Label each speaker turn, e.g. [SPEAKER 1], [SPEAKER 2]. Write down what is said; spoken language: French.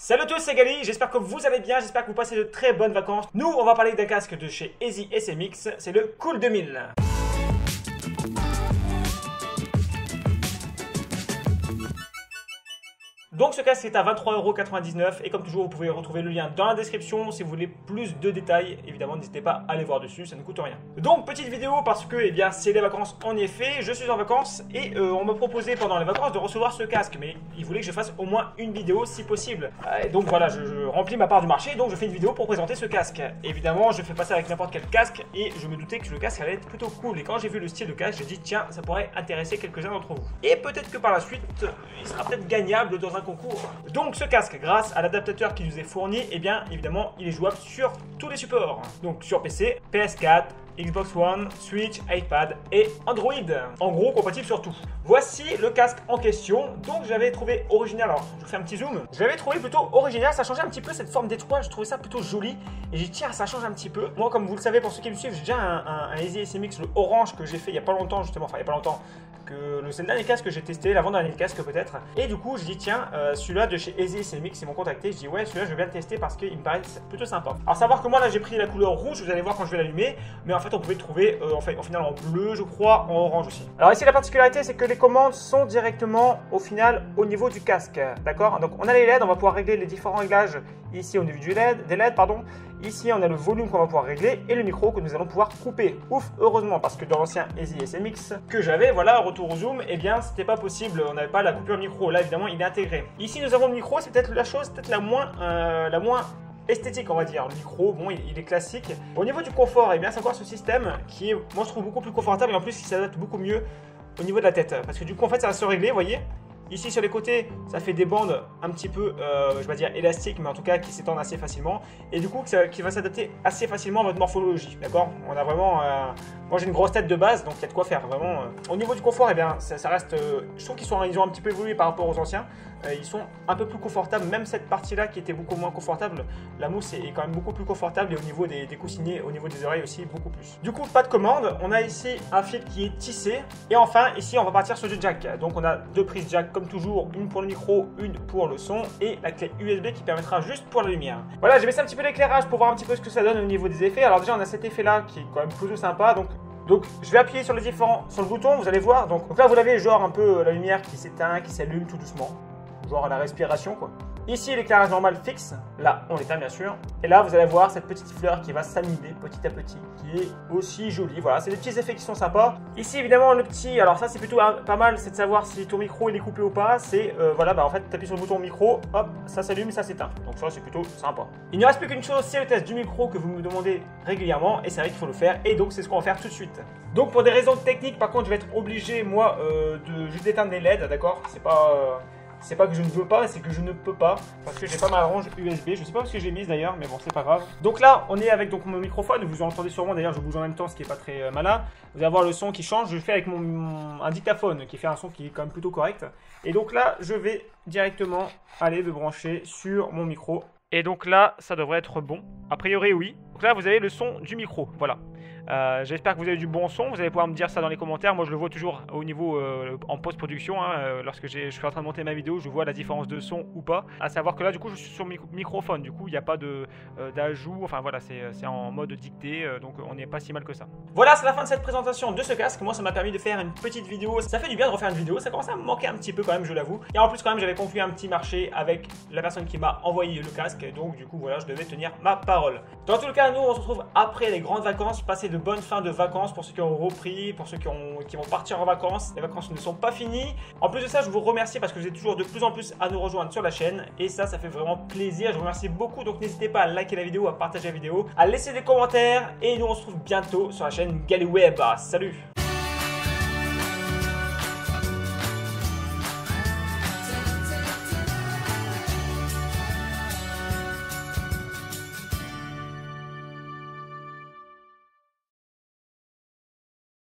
[SPEAKER 1] Salut à tous, c'est Gali, j'espère que vous allez bien, j'espère que vous passez de très bonnes vacances. Nous, on va parler d'un casque de chez Easy SMX, c'est le Cool 2000. Donc ce casque est à 23,99 € et comme toujours vous pouvez retrouver le lien dans la description si vous voulez plus de détails. Évidemment n'hésitez pas à aller voir dessus, ça ne coûte rien. Donc petite vidéo parce que eh bien c'est les vacances en effet, je suis en vacances et on m'a proposé pendant les vacances de recevoir ce casque. Mais il voulait que je fasse au moins une vidéo si possible. Et donc voilà, je remplis ma part du marché, donc je fais une vidéo pour présenter ce casque. Évidemment je fais pas ça avec n'importe quel casque et je me doutais que le casque allait être plutôt cool. Et quand j'ai vu le style de casque, j'ai dit tiens ça pourrait intéresser quelques-uns d'entre vous. Et peut-être que par la suite il sera peut-être gagnable dans un concours. Donc ce casque, grâce à l'adaptateur qui nous est fourni, eh bien évidemment il est jouable sur tous les supports. Donc sur PC, PS4, Xbox One, Switch, iPad et Android. En gros compatible sur tout. Voici le casque en question. Donc j'avais trouvé original, alors je vous fais un petit zoom. Je l'avais trouvé plutôt original, ça changeait un petit peu cette forme d'étoile, je trouvais ça plutôt joli. Et j'ai dit tiens ça change un petit peu. Moi comme vous le savez pour ceux qui me suivent, j'ai déjà un Easy SMX, le orange que j'ai fait il n'y a pas longtemps justement, enfin il n'y a pas longtemps. C'est le dernier casque que j'ai testé, l'avant-dernier casque peut-être. Et du coup je dis tiens celui-là de chez Easy SMX ils m'ont contacté, je dis ouais celui-là je vais bien le tester parce qu'il me paraît plutôt sympa. Alors savoir que moi là j'ai pris la couleur rouge, vous allez voir quand je vais l'allumer, mais en fait on pouvait le trouver au final en bleu je crois, en orange aussi. Alors ici la particularité c'est que les commandes sont directement au final au niveau du casque, d'accord. Donc on a les LED, on va pouvoir régler les différents réglages ici au niveau des LED pardon. Ici on a le volume qu'on va pouvoir régler et le micro que nous allons pouvoir couper. Ouf, heureusement parce que dans l'ancien Easy SMX que j'avais, voilà, retour au zoom, et bien c'était pas possible, on n'avait pas la coupure micro. Là évidemment il est intégré. Ici nous avons le micro, c'est peut-être la chose peut-être la moins esthétique on va dire. Le micro, bon il est classique. Au niveau du confort, et bien c'est encore ce système qui est, moi je trouve beaucoup plus confortable et en plus il s'adapte beaucoup mieux au niveau de la tête. Parce que du coup en fait ça va se régler, vous voyez. Ici sur les côtés, ça fait des bandes un petit peu, je vais dire élastiques, mais en tout cas qui s'étendent assez facilement. Et du coup, qui va s'adapter assez facilement à votre morphologie, d'accord. On a vraiment, moi j'ai une grosse tête de base, donc il y a de quoi faire, vraiment. Au niveau du confort, eh bien, ça reste, je trouve qu'ils ont un petit peu évolué par rapport aux anciens. Ils sont un peu plus confortables, même cette partie-là qui était beaucoup moins confortable, la mousse est quand même beaucoup plus confortable et au niveau des coussinets, au niveau des oreilles aussi, beaucoup plus. Du coup, pas de commande, on a ici un fil qui est tissé et enfin, ici, on va partir sur du jack. Donc, on a deux prises jack comme toujours, une pour le micro, une pour le son et la clé USB qui permettra juste pour la lumière. Voilà, j'ai baissé un petit peu l'éclairage pour voir un petit peu ce que ça donne au niveau des effets. Alors déjà, on a cet effet-là qui est quand même plutôt sympa, donc je vais appuyer sur le bouton, vous allez voir. Donc là, vous l'avez genre un peu la lumière qui s'éteint, qui s'allume tout doucement. Genre à la respiration quoi. Ici l'éclairage normal fixe, là on l'éteint bien sûr. Et là vous allez voir cette petite fleur qui va s'animer petit à petit, qui est aussi jolie. Voilà, c'est des petits effets qui sont sympas. Ici évidemment le petit, alors ça c'est plutôt pas mal, c'est de savoir si ton micro il est coupé ou pas. C'est voilà, bah en fait tu appuies sur le bouton micro, hop, ça s'allume, ça s'éteint. Donc ça c'est plutôt sympa. Il ne reste plus qu'une chose, c'est le test du micro que vous me demandez régulièrement. Et c'est vrai qu'il faut le faire, et donc c'est ce qu'on va faire tout de suite. Donc pour des raisons techniques par contre je vais être obligé moi de juste éteindre les LED, d'accord. C'est pas que je ne veux pas, c'est que je ne peux pas parce que j'ai pas ma range USB. Je sais pas ce que j'ai mise d'ailleurs, mais bon, c'est pas grave. Donc là, on est avec mon microphone. Vous entendez sûrement d'ailleurs, je bouge en même temps, ce qui est pas très malin. Vous allez avoir le son qui change. Je le fais avec un dictaphone qui fait un son qui est quand même plutôt correct. Et donc là, je vais directement aller me brancher sur mon micro. Et donc là, ça devrait être bon. A priori, oui. Donc là, vous avez le son du micro. Voilà. J'espère que vous avez du bon son, vous allez pouvoir me dire ça dans les commentaires. Moi je le vois toujours au niveau en post-production, hein, lorsque je suis en train de monter ma vidéo, je vois la différence de son ou pas. À savoir que là du coup je suis sur microphone, du coup il n'y a pas d'ajout, enfin voilà, c'est en mode dicté, donc on n'est pas si mal que ça. Voilà, c'est la fin de cette présentation de ce casque. Moi ça m'a permis de faire une petite vidéo, ça fait du bien de refaire une vidéo, ça commence à me manquer un petit peu quand même, je l'avoue. Et en plus quand même j'avais conclu un petit marché avec la personne qui m'a envoyé le casque, donc du coup voilà, je devais tenir ma parole. Dans tout le cas, nous on se retrouve après les grandes vacances, passer de bonnes fins de vacances pour ceux qui ont repris, pour ceux qui vont partir en vacances. Les vacances ne sont pas finies. En plus de ça, je vous remercie parce que vous êtes toujours de plus en plus à nous rejoindre sur la chaîne et ça fait vraiment plaisir. Je vous remercie beaucoup, donc n'hésitez pas à liker la vidéo, à partager la vidéo, à laisser des commentaires et nous on se retrouve bientôt sur la chaîne Gali Web. Salut!